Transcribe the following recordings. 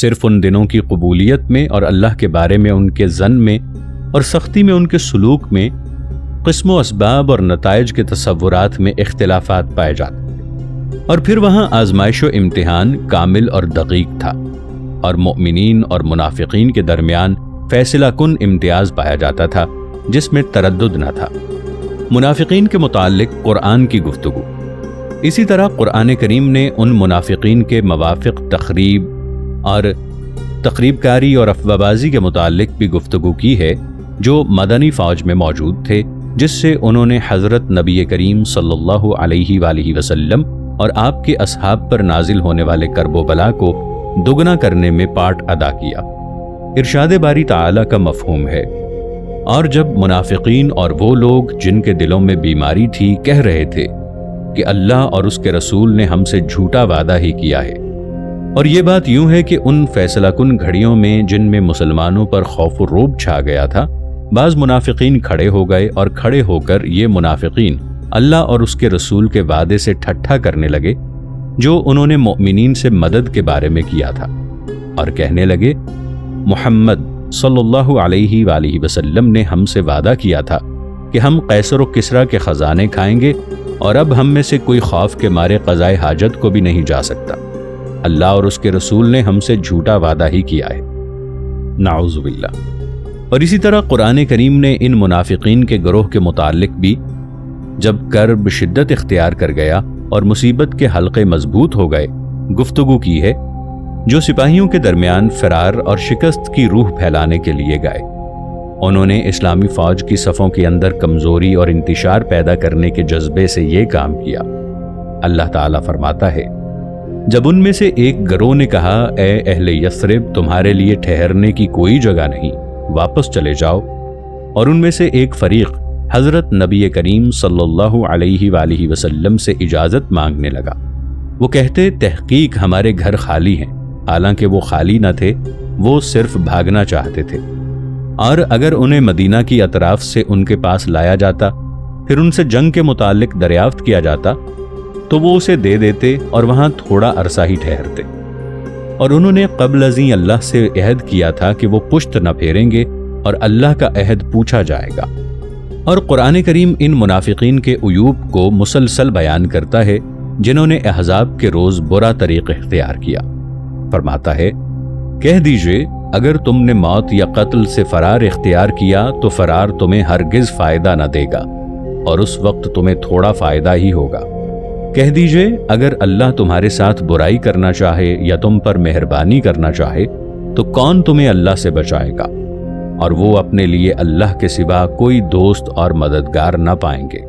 صرف ان دنوں کی قبولیت میں اور اللہ کے بارے میں ان کے ظن میں اور سختی میں ان کے سلوک میں قسم و اسباب اور نتائج کے تصورات میں اختلافات پائے جاتے تھے، اور پھر وہاں آزمائش و امتحان کامل اور دقیق تھا، اور مؤمنین اور منافقین کے درمیان فیصلہ کن امتیاز پایا جاتا تھا جس میں تردد نہ تھا۔ منافقین کے متعلق قرآن کی گفتگو۔ اسی طرح قرآن کریم نے ان منافقین کے موافق تقریب کاری اور افواہ بازی کے متعلق بھی گفتگو کی ہے جو مدنی فوج میں موجود تھے، جس سے انہوں نے حضرت نبی کریم صلی اللہ علیہ وآلہ وسلم اور آپ کے اصحاب پر نازل ہونے والے کرب و بلا کو دگنا کرنے میں پارٹ ادا کیا۔ ارشاد باری تعالی کا مفہوم ہے، اور جب منافقین اور وہ لوگ جن کے دلوں میں بیماری تھی کہہ رہے تھے کہ اللہ اور اس کے رسول نے ہم سے جھوٹا وعدہ ہی کیا ہے، اور یہ بات یوں ہے کہ ان فیصلہ کن گھڑیوں میں جن میں مسلمانوں پر خوف و رعب چھا گیا تھا، بعض منافقین کھڑے ہو گئے اور کھڑے ہو کر یہ منافقین اللہ اور اس کے رسول کے وعدے سے ٹھٹھا کرنے لگے جو انہوں نے مؤمنین سے مدد کے بارے میں کیا تھا، اور کہنے لگے محمد صلی اللہ علیہ وآلہ وسلم نے ہم سے وعدہ کیا تھا کہ ہم قیصر و کسریٰ کے خزانے کھائیں گے، اور اب ہم میں سے کوئی خوف کے مارے قضائے حاجت کو بھی نہیں جا سکتا۔ اللہ اور اس کے رسول نے ہم سے جھوٹا وعدہ ہی کیا ہے، نعوذ باللہ۔ اور اسی طرح قرآن کریم نے ان منافقین کے گروہ کے متعلق بھی جب کرب شدت اختیار کر گیا اور مصیبت کے حلقے مضبوط ہو گئے گفتگو کی ہے، جو سپاہیوں کے درمیان فرار اور شکست کی روح پھیلانے کے لیے گئے۔ انہوں نے اسلامی فوج کی صفوں کے اندر کمزوری اور انتشار پیدا کرنے کے جذبے سے یہ کام کیا۔ اللہ تعالیٰ فرماتا ہے، جب ان میں سے ایک گروہ نے کہا اے اہل یثرب تمہارے لیے ٹھہرنے کی کوئی جگہ نہیں، واپس چلے جاؤ، اور ان میں سے ایک فریق حضرت نبی کریم صلی اللہ علیہ وآلہ وسلم سے اجازت مانگنے لگا۔ وہ کہتے تحقیق ہمارے گھر خالی ہیں، حالانکہ وہ خالی نہ تھے، وہ صرف بھاگنا چاہتے تھے، اور اگر انہیں مدینہ کی اطراف سے ان کے پاس لایا جاتا، پھر ان سے جنگ کے متعلق دریافت کیا جاتا تو وہ اسے دے دیتے اور وہاں تھوڑا عرصہ ہی ٹھہرتے، اور انہوں نے قبل ازیں اللہ سے عہد کیا تھا کہ وہ پشت نہ پھیریں گے اور اللہ کا عہد پوچھا جائے گا۔ اور قرآن کریم ان منافقین کے عیوب کو مسلسل بیان کرتا ہے جنہوں نے احزاب کے روز برا طریق اختیار کیا۔ فرماتا ہے، کہہ دیجئے اگر تم نے موت یا قتل سے فرار اختیار کیا تو فرار تمہیں ہرگز فائدہ نہ دے گا، اور اس وقت تمہیں تھوڑا فائدہ ہی ہوگا۔ کہہ دیجئے اگر اللہ تمہارے ساتھ برائی کرنا چاہے یا تم پر مہربانی کرنا چاہے تو کون تمہیں اللہ سے بچائے گا، اور وہ اپنے لیے اللہ کے سوا کوئی دوست اور مددگار نہ پائیں گے۔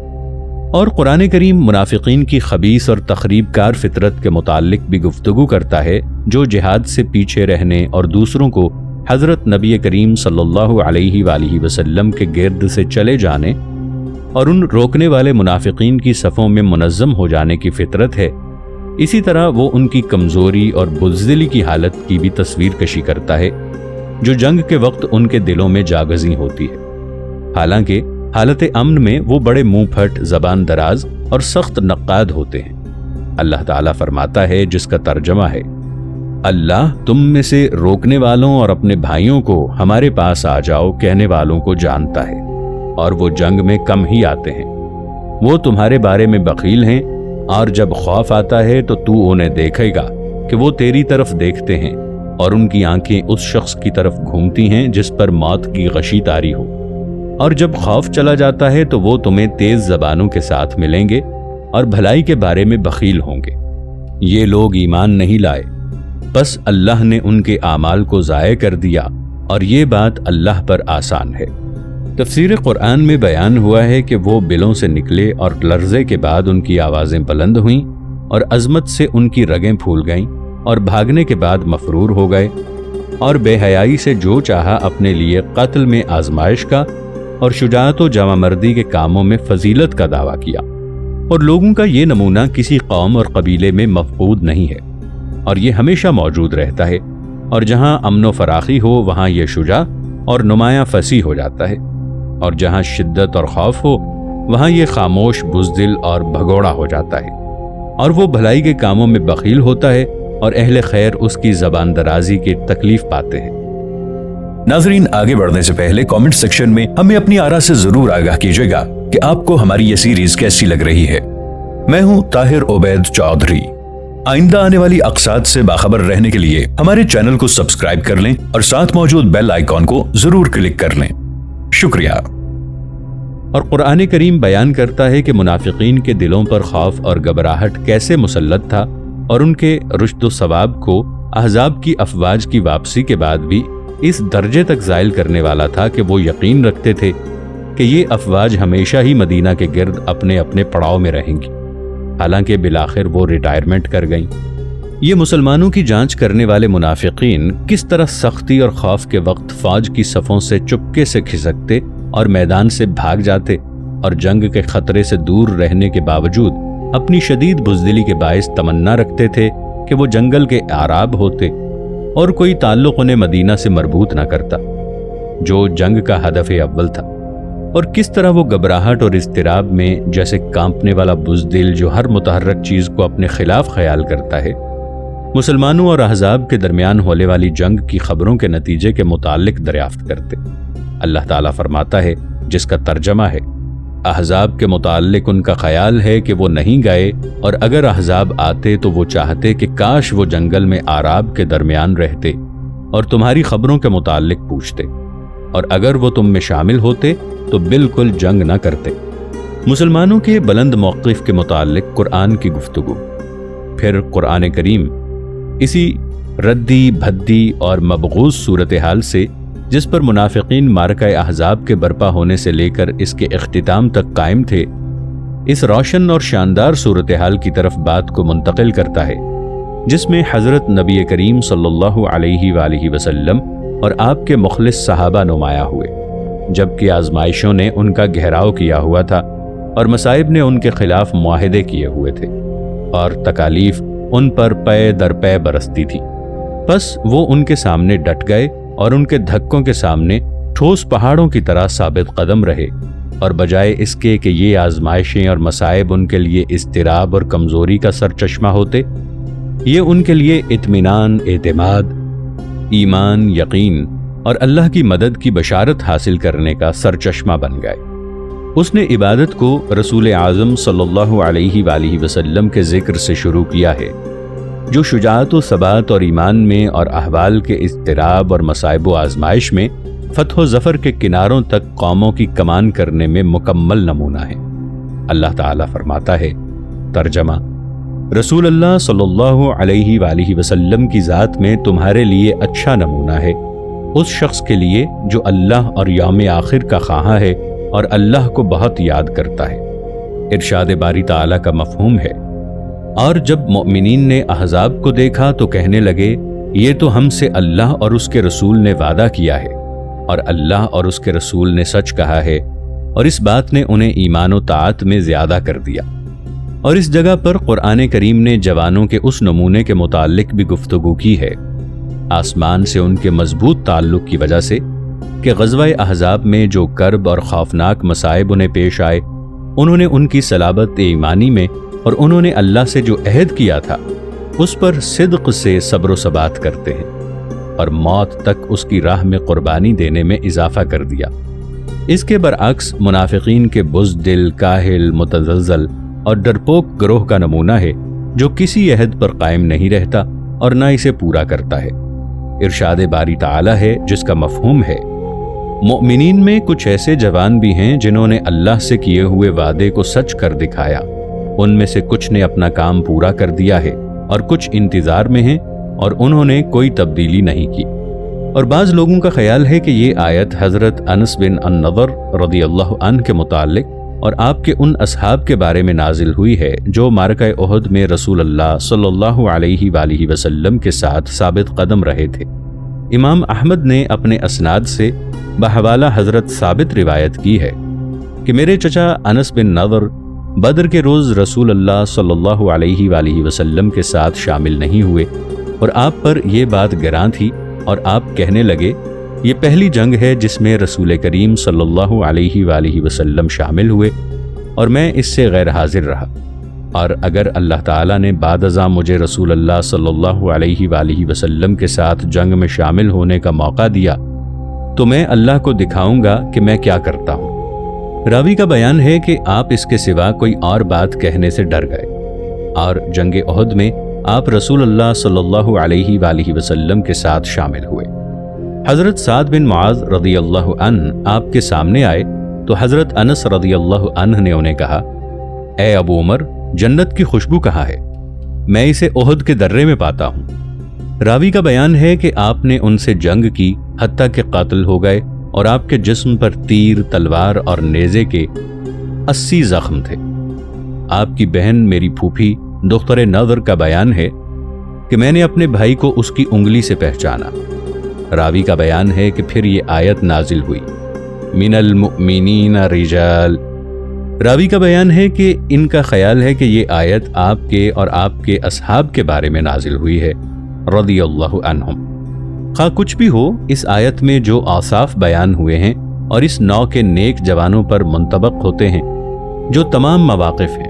اور قرآن کریم منافقین کی خبیث اور تخریب کار فطرت کے متعلق بھی گفتگو کرتا ہے، جو جہاد سے پیچھے رہنے اور دوسروں کو حضرت نبی کریم صلی اللہ علیہ وآلہ وسلم کے گرد سے چلے جانے اور ان روکنے والے منافقین کی صفوں میں منظم ہو جانے کی فطرت ہے۔ اسی طرح وہ ان کی کمزوری اور بزدلی کی حالت کی بھی تصویر کشی کرتا ہے جو جنگ کے وقت ان کے دلوں میں جاگزیں ہوتی ہے، حالانکہ حالت امن میں وہ بڑے منہ پھٹ، زبان دراز اور سخت نقاد ہوتے ہیں۔ اللہ تعالیٰ فرماتا ہے، جس کا ترجمہ ہے، اللہ تم میں سے روکنے والوں اور اپنے بھائیوں کو ہمارے پاس آ جاؤ کہنے والوں کو جانتا ہے، اور وہ جنگ میں کم ہی آتے ہیں۔ وہ تمہارے بارے میں بخیل ہیں، اور جب خوف آتا ہے تو تو انہیں دیکھے گا کہ وہ تیری طرف دیکھتے ہیں، اور ان کی آنکھیں اس شخص کی طرف گھومتی ہیں جس پر موت کی غشی طاری ہو، اور جب خوف چلا جاتا ہے تو وہ تمہیں تیز زبانوں کے ساتھ ملیں گے اور بھلائی کے بارے میں بخیل ہوں گے۔ یہ لوگ ایمان نہیں لائے، بس اللہ نے ان کے اعمال کو ضائع کر دیا، اور یہ بات اللہ پر آسان ہے۔ تفسیر قرآن میں بیان ہوا ہے کہ وہ بلوں سے نکلے اور لرزے کے بعد ان کی آوازیں بلند ہوئیں اور عظمت سے ان کی رگیں پھول گئیں، اور بھاگنے کے بعد مفرور ہو گئے، اور بے حیائی سے جو چاہا اپنے لیے قتل میں آزمائش کا اور شجاعت و جامع مردی کے کاموں میں فضیلت کا دعویٰ کیا۔ اور لوگوں کا یہ نمونہ کسی قوم اور قبیلے میں مفقود نہیں ہے، اور یہ ہمیشہ موجود رہتا ہے، اور جہاں امن و فراخی ہو وہاں یہ شجاع اور نمایاں فصیح ہو جاتا ہے، اور جہاں شدت اور خوف ہو وہاں یہ خاموش، بزدل اور بھگوڑا ہو جاتا ہے، اور وہ بھلائی کے کاموں میں بخیل ہوتا ہے اور اہل خیر اس کی زبان درازی کی تکلیف پاتے ہیں۔ ناظرین، آگے بڑھنے سے پہلے کامنٹ سیکشن میں ہمیں اپنی آراء سے ضرور آگاہ کیجیے گا کہ آپ کو ہماری یہ سیریز کیسی لگ رہی ہے۔ میں ہوں طاہر عبید چودھری۔ آئندہ آنے والی اقساط سے باخبر رہنے کے لیے ہمارے چینل کو سبسکرائب کر لیں اور ساتھ موجود بیل آئیکن کو ضرور کلک کر لیں۔ شکریہ۔ اور قرآن کریم بیان کرتا ہے کہ منافقین کے دلوں پر خوف اور گھبراہٹ کیسے مسلط تھا، اور ان کے رشد و ثواب کو احزاب کی افواج کی واپسی کے بعد بھی اس درجے تک زائل کرنے والا تھا کہ وہ یقین رکھتے تھے کہ یہ افواج ہمیشہ ہی مدینہ کے گرد اپنے اپنے پڑاؤ میں رہیں گی، حالانکہ بالآخر وہ ریٹائرمنٹ کر گئیں۔ یہ مسلمانوں کی جانچ کرنے والے منافقین کس طرح سختی اور خوف کے وقت فوج کی صفوں سے چپکے سے کھسکتے اور میدان سے بھاگ جاتے، اور جنگ کے خطرے سے دور رہنے کے باوجود اپنی شدید بزدلی کے باعث تمنا رکھتے تھے کہ وہ جنگل کے اعراب ہوتے اور کوئی تعلق انہیں مدینہ سے مربوط نہ کرتا، جو جنگ کا ہدف اول تھا، اور کس طرح وہ گھبراہٹ اور اضطراب میں جیسے کانپنے والا بزدل جو ہر متحرک چیز کو اپنے خلاف خیال کرتا ہے، مسلمانوں اور احزاب کے درمیان ہونے والی جنگ کی خبروں کے نتیجے کے متعلق دریافت کرتے۔ اللہ تعالیٰ فرماتا ہے، جس کا ترجمہ ہے، احزاب کے متعلق ان کا خیال ہے کہ وہ نہیں گئے، اور اگر احزاب آتے تو وہ چاہتے کہ کاش وہ جنگل میں آراب کے درمیان رہتے اور تمہاری خبروں کے متعلق پوچھتے، اور اگر وہ تم میں شامل ہوتے تو بالکل جنگ نہ کرتے۔ مسلمانوں کے بلند موقف کے متعلق قرآن کی گفتگو۔ پھر قرآن کریم اسی ردی بھدی اور مبغوض صورتحال سے، جس پر منافقین معرکہ احزاب کے برپا ہونے سے لے کر اس کے اختتام تک قائم تھے، اس روشن اور شاندار صورتحال کی طرف بات کو منتقل کرتا ہے، جس میں حضرت نبی کریم صلی اللہ علیہ وآلہ وسلم اور آپ کے مخلص صحابہ نمایاں ہوئے، جبکہ آزمائشوں نے ان کا گھیراؤ کیا ہوا تھا اور مصائب نے ان کے خلاف معاہدے کیے ہوئے تھے، اور تکالیف ان پر پے در پے برستی تھی۔ بس وہ ان کے سامنے ڈٹ گئے اور ان کے دھکوں کے سامنے ٹھوس پہاڑوں کی طرح ثابت قدم رہے، اور بجائے اس کے کہ یہ آزمائشیں اور مصائب ان کے لیے اضطراب اور کمزوری کا سرچشمہ ہوتے، یہ ان کے لیے اطمینان، اعتماد، ایمان، یقین اور اللہ کی مدد کی بشارت حاصل کرنے کا سرچشمہ بن گئے۔ اس نے عبادت کو رسول اعظم صلی اللہ علیہ وآلہ وسلم کے ذکر سے شروع کیا ہے، جو شجاعت و ثبات اور ایمان میں اور احوال کے اضطراب اور مصائب و آزمائش میں فتح و ظفر کے کناروں تک قوموں کی کمان کرنے میں مکمل نمونہ ہے۔ اللہ تعالیٰ فرماتا ہے، ترجمہ، رسول اللہ صلی اللہ علیہ وآلہ وسلم کی ذات میں تمہارے لیے اچھا نمونہ ہے اس شخص کے لیے جو اللہ اور یوم آخر کا خواہاں ہے اور اللہ کو بہت یاد کرتا ہے۔ ارشاد باری تعالیٰ کا مفہوم ہے، اور جب مؤمنین نے احزاب کو دیکھا تو کہنے لگے، یہ تو ہم سے اللہ اور اس کے رسول نے وعدہ کیا ہے، اور اللہ اور اس کے رسول نے سچ کہا ہے، اور اس بات نے انہیں ایمان و طاعت میں زیادہ کر دیا۔ اور اس جگہ پر قرآن کریم نے جوانوں کے اس نمونے کے متعلق بھی گفتگو کی ہے، آسمان سے ان کے مضبوط تعلق کی وجہ سے، کہ غزوہ احزاب میں جو کرب اور خوفناک مصائب انہیں پیش آئے، انہوں نے ان کی صلابت ایمانی میں اور انہوں نے اللہ سے جو عہد کیا تھا اس پر صدق سے صبر و ثبات کرتے ہیں، اور موت تک اس کی راہ میں قربانی دینے میں اضافہ کر دیا۔ اس کے برعکس منافقین کے بزدل، کاہل، متزلزل اور ڈرپوک گروہ کا نمونہ ہے، جو کسی عہد پر قائم نہیں رہتا اور نہ اسے پورا کرتا ہے۔ ارشاد باری تعالیٰ ہے، جس کا مفہوم ہے، مؤمنین میں کچھ ایسے جوان بھی ہیں جنہوں نے اللہ سے کیے ہوئے وعدے کو سچ کر دکھایا، ان میں سے کچھ نے اپنا کام پورا کر دیا ہے اور کچھ انتظار میں ہیں، اور انہوں نے کوئی تبدیلی نہیں کی۔ اور بعض لوگوں کا خیال ہے کہ یہ آیت حضرت انس بن النضر رضی اللہ عنہ کے متعلق اور آپ کے ان اصحاب کے بارے میں نازل ہوئی ہے جو معرکہ احد میں رسول اللہ صلی اللہ علیہ وآلہ وسلم کے ساتھ ثابت قدم رہے تھے۔ امام احمد نے اپنے اسناد سے بحوالہ حضرت ثابت روایت کی ہے کہ میرے چچا انس بن نضر بدر کے روز رسول اللہ صلی اللہ علیہ وآلہ وسلم کے ساتھ شامل نہیں ہوئے، اور آپ پر یہ بات گراں تھی، اور آپ کہنے لگے، یہ پہلی جنگ ہے جس میں رسول کریم صلی اللہ علیہ وآلہ وسلم شامل ہوئے، اور میں اس سے غیر حاضر رہا۔ اور اگر اللہ تعالیٰ نے بعد ازاں مجھے رسول اللہ صلی اللہ علیہ وآلہ وسلم کے ساتھ جنگ میں شامل ہونے کا موقع دیا تو میں اللہ کو دکھاؤں گا کہ میں کیا کرتا ہوں۔ راوی کا بیان ہے کہ آپ اس کے سوا کوئی اور بات کہنے سے ڈر گئے اور جنگ احد میں آپ رسول اللہ صلی اللہ علیہ وآلہ وسلم کے ساتھ شامل ہوئے۔ حضرت سعد بن معاذ رضی اللہ عنہ آپ کے سامنے آئے تو حضرت انس رضی اللہ عنہ نے انہیں کہا، اے ابو عمر، جنت کی خوشبو کہاں ہے؟ میں اسے احد کے درے میں پاتا ہوں۔ راوی کا بیان ہے کہ آپ نے ان سے جنگ کی حتیٰ کہ قاتل ہو گئے اور آپ کے جسم پر تیر، تلوار اور نیزے کے 80 زخم تھے۔ آپ کی بہن میری پھوپھی دختر نظر کا بیان ہے کہ میں نے اپنے بھائی کو اس کی انگلی سے پہچانا۔ راوی کا بیان ہے کہ پھر یہ آیت نازل ہوئی، من المؤمنین رجال۔ راوی کا بیان ہے کہ ان کا خیال ہے کہ یہ آیت آپ کے اور آپ کے اصحاب کے بارے میں نازل ہوئی ہے رضی اللہ عنہم۔ خواہ کچھ بھی ہو، اس آیت میں جو اوصاف بیان ہوئے ہیں اور اس نوع کے نیک جوانوں پر منطبق ہوتے ہیں جو تمام مواقف ہیں،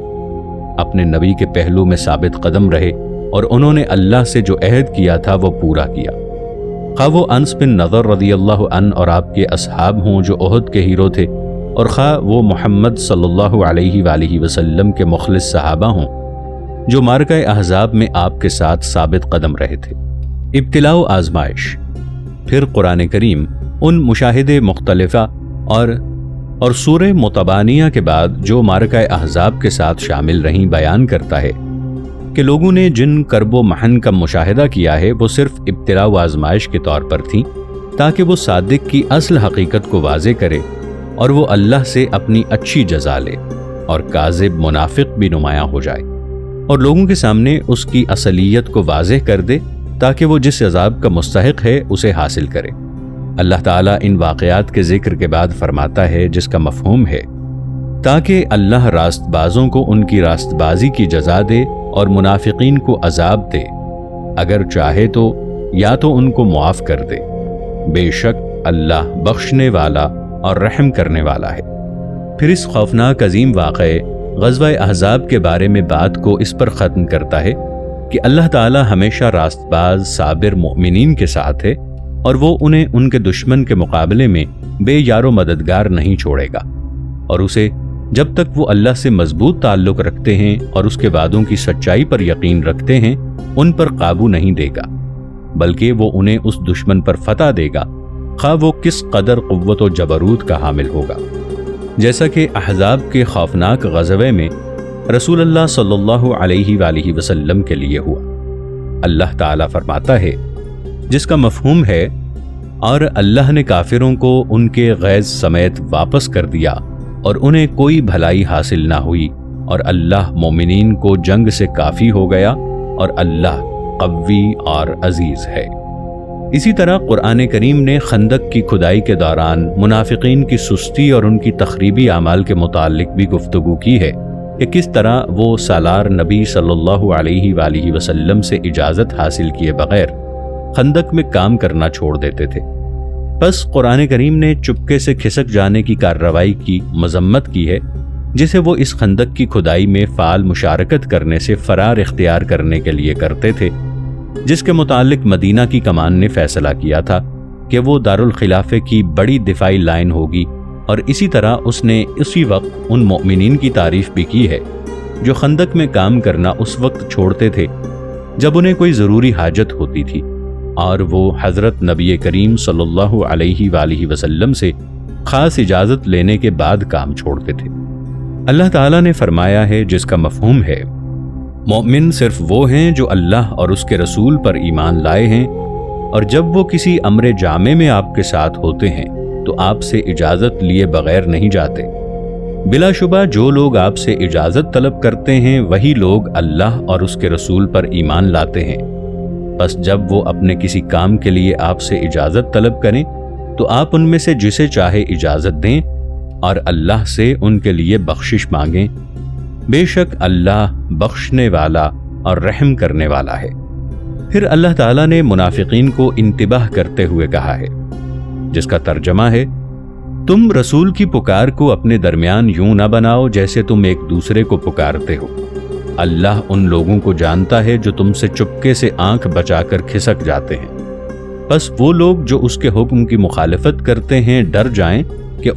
اپنے نبی کے پہلو میں ثابت قدم رہے اور انہوں نے اللہ سے جو عہد کیا تھا وہ پورا کیا۔ خواہ وہ انس بن نضر رضی اللہ عنہ اور آپ کے اصحاب ہوں جو احد کے ہیرو تھے، اور خواہ وہ محمد صلی اللہ علیہ وآلہ وسلم کے مخلص صحابہ ہوں جو معرکہ احزاب میں آپ کے ساتھ ثابت قدم رہے تھے۔ ابتلاء و آزمائش، پھر قرآن کریم ان مشاہدے مختلفہ اور سورہ متبانیہ کے بعد جو معرکہ احزاب کے ساتھ شامل رہیں بیان کرتا ہے کہ لوگوں نے جن کرب و محن کا مشاہدہ کیا ہے وہ صرف ابتلاء و آزمائش کے طور پر تھیں تاکہ وہ صادق کی اصل حقیقت کو واضح کرے اور وہ اللہ سے اپنی اچھی جزا لے، اور کاذب منافق بھی نمایاں ہو جائے اور لوگوں کے سامنے اس کی اصلیت کو واضح کر دے تاکہ وہ جس عذاب کا مستحق ہے اسے حاصل کرے۔ اللہ تعالیٰ ان واقعات کے ذکر کے بعد فرماتا ہے جس کا مفہوم ہے تاکہ اللہ راست بازوں کو ان کی راست بازی کی جزا دے اور منافقین کو عذاب دے، اگر چاہے تو یا تو ان کو معاف کر دے، بے شک اللہ بخشنے والا اور رحم کرنے والا ہے۔ پھر اس خوفناک عظیم واقعے غزوہ احزاب کے بارے میں بات کو اس پر ختم کرتا ہے کہ اللہ تعالی ہمیشہ راست باز صابر مومنین کے ساتھ ہے اور وہ انہیں ان کے دشمن کے مقابلے میں بے یار و مددگار نہیں چھوڑے گا، اور اسے جب تک وہ اللہ سے مضبوط تعلق رکھتے ہیں اور اس کے وعدوں کی سچائی پر یقین رکھتے ہیں ان پر قابو نہیں دے گا، بلکہ وہ انہیں اس دشمن پر فتح دے گا خواہ وہ کس قدر قوت و جبروت کا حامل ہوگا، جیسا کہ احزاب کے خوفناک غزوے میں رسول اللہ صلی اللہ علیہ وآلہ وسلم کے لیے ہوا۔ اللہ تعالیٰ فرماتا ہے جس کا مفہوم ہے، اور اللہ نے کافروں کو ان کے غیظ سمیت واپس کر دیا اور انہیں کوئی بھلائی حاصل نہ ہوئی، اور اللہ مومنین کو جنگ سے کافی ہو گیا اور اللہ قوی اور عزیز ہے۔ اسی طرح قرآن کریم نے خندق کی کھدائی کے دوران منافقین کی سستی اور ان کی تخریبی اعمال کے متعلق بھی گفتگو کی ہے کہ کس طرح وہ سالار نبی صلی اللہ علیہ وآلہ وسلم سے اجازت حاصل کیے بغیر خندق میں کام کرنا چھوڑ دیتے تھے۔ بس قرآن کریم نے چپکے سے کھسک جانے کی کارروائی کی مذمت کی ہے جسے وہ اس خندق کی کھدائی میں فعال مشارکت کرنے سے فرار اختیار کرنے کے لیے کرتے تھے، جس کے متعلق مدینہ کی کمان نے فیصلہ کیا تھا کہ وہ دارالخلافے کی بڑی دفاعی لائن ہوگی، اور اسی طرح اس نے اسی وقت ان مومنین کی تعریف بھی کی ہے جو خندق میں کام کرنا اس وقت چھوڑتے تھے جب انہیں کوئی ضروری حاجت ہوتی تھی، اور وہ حضرت نبی کریم صلی اللہ علیہ وآلہ وسلم سے خاص اجازت لینے کے بعد کام چھوڑتے تھے۔ اللہ تعالیٰ نے فرمایا ہے جس کا مفہوم ہے، مومن صرف وہ ہیں جو اللہ اور اس کے رسول پر ایمان لائے ہیں، اور جب وہ کسی امر جامع میں آپ کے ساتھ ہوتے ہیں تو آپ سے اجازت لیے بغیر نہیں جاتے۔ بلا شبہ جو لوگ آپ سے اجازت طلب کرتے ہیں وہی لوگ اللہ اور اس کے رسول پر ایمان لاتے ہیں، بس جب وہ اپنے کسی کام کے لیے آپ سے اجازت طلب کریں تو آپ ان میں سے جسے چاہے اجازت دیں اور اللہ سے ان کے لیے بخشش مانگیں، بے شک اللہ بخشنے والا اور رحم کرنے والا ہے۔ پھر اللہ تعالیٰ نے منافقین کو انتباہ کرتے ہوئے کہا ہے، جس کا ترجمہ ہے، تم رسول کی پکار کو اپنے درمیان یوں نہ بناؤ جیسے تم ایک دوسرے کو پکارتے ہو، اللہ ان لوگوں کو جانتا ہے جو تم سے چپکے سے آنکھ بچا کر کھسک جاتے ہیں، بس وہ لوگ جو اس کے حکم کی مخالفت کرتے ہیں ڈر جائیں کہ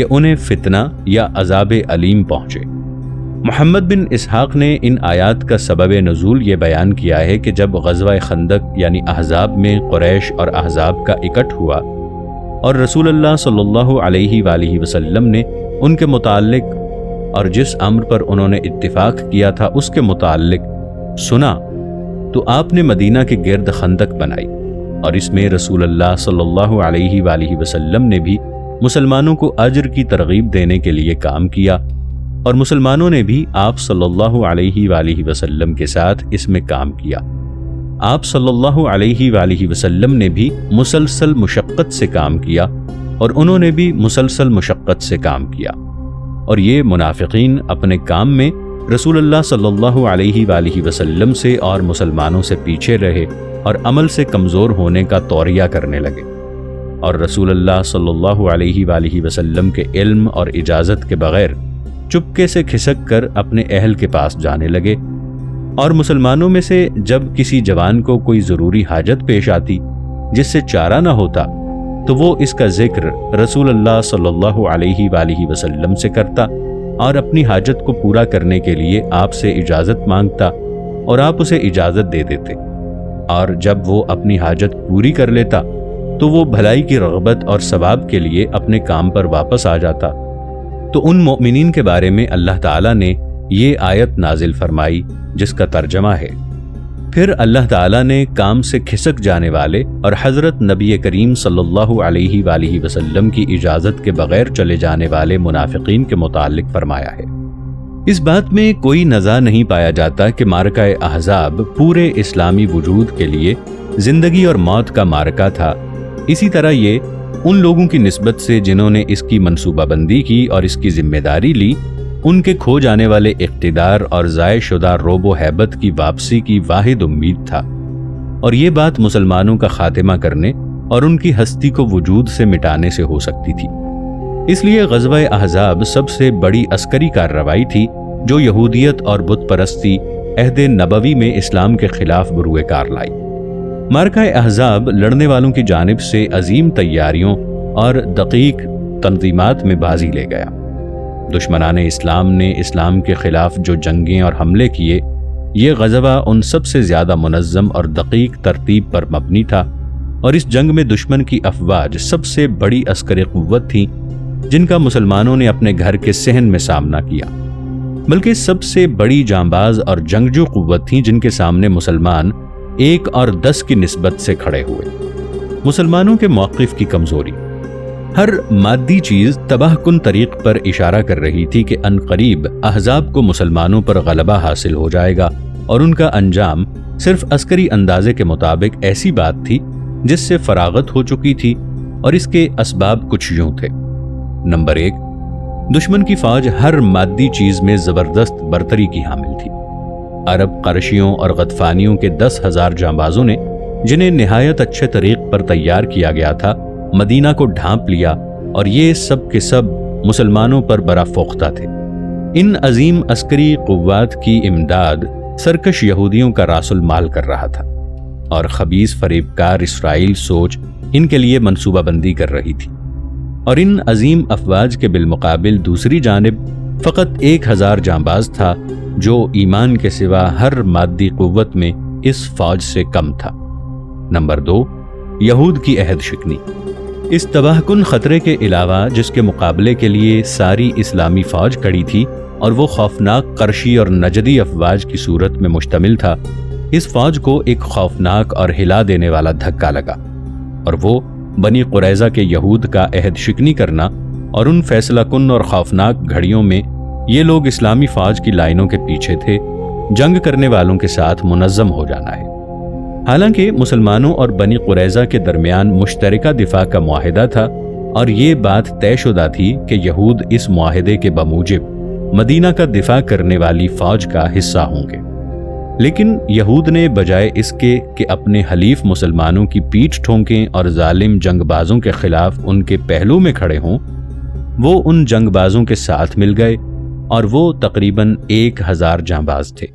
انہیں فتنہ یا عذاب علیم پہنچے۔ محمد بن اسحاق نے ان آیات کا سبب نزول یہ بیان کیا ہے کہ جب غزوہ خندق یعنی احزاب میں قریش اور احزاب کا اکٹھ ہوا اور رسول اللہ صلی اللہ علیہ وآلہ وسلم نے ان کے متعلق اور جس امر پر انہوں نے اتفاق کیا تھا اس کے متعلق سنا تو آپ نے مدینہ کے گرد خندق بنائی، اور اس میں رسول اللہ صلی اللہ علیہ وآلہ وسلم نے بھی مسلمانوں کو اجر کی ترغیب دینے کے لیے کام کیا، اور مسلمانوں نے بھی آپ صلی اللہ علیہ وآلہ وسلم کے ساتھ اس میں کام کیا۔ آپ صلی اللہ علیہ وآلہ وسلم نے بھی مسلسل مشقت سے کام کیا، اور انہوں نے بھی مسلسل مشقت سے کام کیا، اور یہ منافقین اپنے کام میں رسول اللہ صلی اللہ علیہ وآلہ وسلم سے اور مسلمانوں سے پیچھے رہے اور عمل سے کمزور ہونے کا توریہ کرنے لگے، اور رسول اللہ صلی اللہ علیہ وآلہ وسلم کے علم اور اجازت کے بغیر چپکے سے کھسک کر اپنے اہل کے پاس جانے لگے، اور مسلمانوں میں سے جب کسی جوان کو کوئی ضروری حاجت پیش آتی جس سے چارہ نہ ہوتا تو وہ اس کا ذکر رسول اللہ صلی اللہ علیہ وآلہ وسلم سے کرتا اور اپنی حاجت کو پورا کرنے کے لیے آپ سے اجازت مانگتا، اور آپ اسے اجازت دے دیتے، اور جب وہ اپنی حاجت پوری کر لیتا تو وہ بھلائی کی رغبت اور ثواب کے لیے اپنے کام پر واپس آ جاتا۔ تو ان مومنین کے بارے میں اللہ تعالیٰ نے یہ آیت نازل فرمائی جس کا ترجمہ ہے، پھر اللہ تعالیٰ نے کام سے کھسک جانے والے اور حضرت نبی کریم صلی اللہ علیہ وآلہ وسلم کی اجازت کے بغیر چلے جانے والے منافقین کے متعلق فرمایا ہے۔ اس بات میں کوئی نزاع نہیں پایا جاتا کہ معرکہ احزاب پورے اسلامی وجود کے لیے زندگی اور موت کا معرکہ تھا، اسی طرح یہ ان لوگوں کی نسبت سے جنہوں نے اس کی منصوبہ بندی کی اور اس کی ذمہ داری لی، ان کے کھو جانے والے اقتدار اور ضائع شدہ روب و ہیبت کی واپسی کی واحد امید تھا، اور یہ بات مسلمانوں کا خاتمہ کرنے اور ان کی ہستی کو وجود سے مٹانے سے ہو سکتی تھی۔ اس لیے غزوہ احزاب سب سے بڑی عسکری کارروائی تھی جو یہودیت اور بت پرستی عہد نبوی میں اسلام کے خلاف بروئے کار لائی۔ معرکہ احزاب لڑنے والوں کی جانب سے عظیم تیاریوں اور دقیق تنظیمات میں بازی لے گیا۔ دشمنان اسلام نے اسلام کے خلاف جو جنگیں اور حملے کیے، یہ غزوہ ان سب سے زیادہ منظم اور دقیق ترتیب پر مبنی تھا، اور اس جنگ میں دشمن کی افواج سب سے بڑی عسکری قوت تھیں جن کا مسلمانوں نے اپنے گھر کے صحن میں سامنا کیا، بلکہ سب سے بڑی جانباز اور جنگجو قوت تھیں جن کے سامنے مسلمان 1 اور 10 کی نسبت سے کھڑے ہوئے۔ مسلمانوں کے موقف کی کمزوری، ہر مادی چیز تباہ کن طریق پر اشارہ کر رہی تھی کہ عنقریب احزاب کو مسلمانوں پر غلبہ حاصل ہو جائے گا، اور ان کا انجام صرف عسکری اندازے کے مطابق ایسی بات تھی جس سے فراغت ہو چکی تھی، اور اس کے اسباب کچھ یوں تھے۔ نمبر 1، دشمن کی فوج ہر مادی چیز میں زبردست برتری کی حامل تھی۔ عرب قرشیوں اور غطفانیوں کے 10,000 جانبازوں نے، جنہیں نہایت اچھے طریق پر تیار کیا گیا تھا، مدینہ کو ڈھانپ لیا، اور یہ سب کے سب مسلمانوں پر برافوختہ تھے۔ ان عظیم عسکری قوات کی امداد سرکش یہودیوں کا راس المال کر رہا تھا، اور خبیث فریبکار اسرائیل سوچ ان کے لیے منصوبہ بندی کر رہی تھی، اور ان عظیم افواج کے بالمقابل دوسری جانب فقط 1,000 جانباز تھا جو ایمان کے سوا ہر مادی قوت میں اس فوج سے کم تھا۔ نمبر 2، یہود کی عہد شکنی۔ اس تباہ کن خطرے کے علاوہ جس کے مقابلے کے لیے ساری اسلامی فوج کھڑی تھی اور وہ خوفناک قرشی اور نجدی افواج کی صورت میں مشتمل تھا، اس فوج کو ایک خوفناک اور ہلا دینے والا دھکا لگا، اور وہ بنی قریظہ کے یہود کا عہد شکنی کرنا، اور ان فیصلہ کن اور خوفناک گھڑیوں میں یہ لوگ اسلامی فوج کی لائنوں کے پیچھے تھے، جنگ کرنے والوں کے ساتھ منظم ہو جانا ہے۔ حالانکہ مسلمانوں اور بنی قریظہ کے درمیان مشترکہ دفاع کا معاہدہ تھا، اور یہ بات طے شدہ تھی کہ یہود اس معاہدے کے بموجب مدینہ کا دفاع کرنے والی فوج کا حصہ ہوں گے، لیکن یہود نے بجائے اس کے کہ اپنے حلیف مسلمانوں کی پیٹھ ٹھونکیں اور ظالم جنگ بازوں کے خلاف ان کے پہلو میں کھڑے ہوں، وہ ان جنگ بازوں کے ساتھ مل گئے اور وہ تقریباً 1000 جانباز تھے۔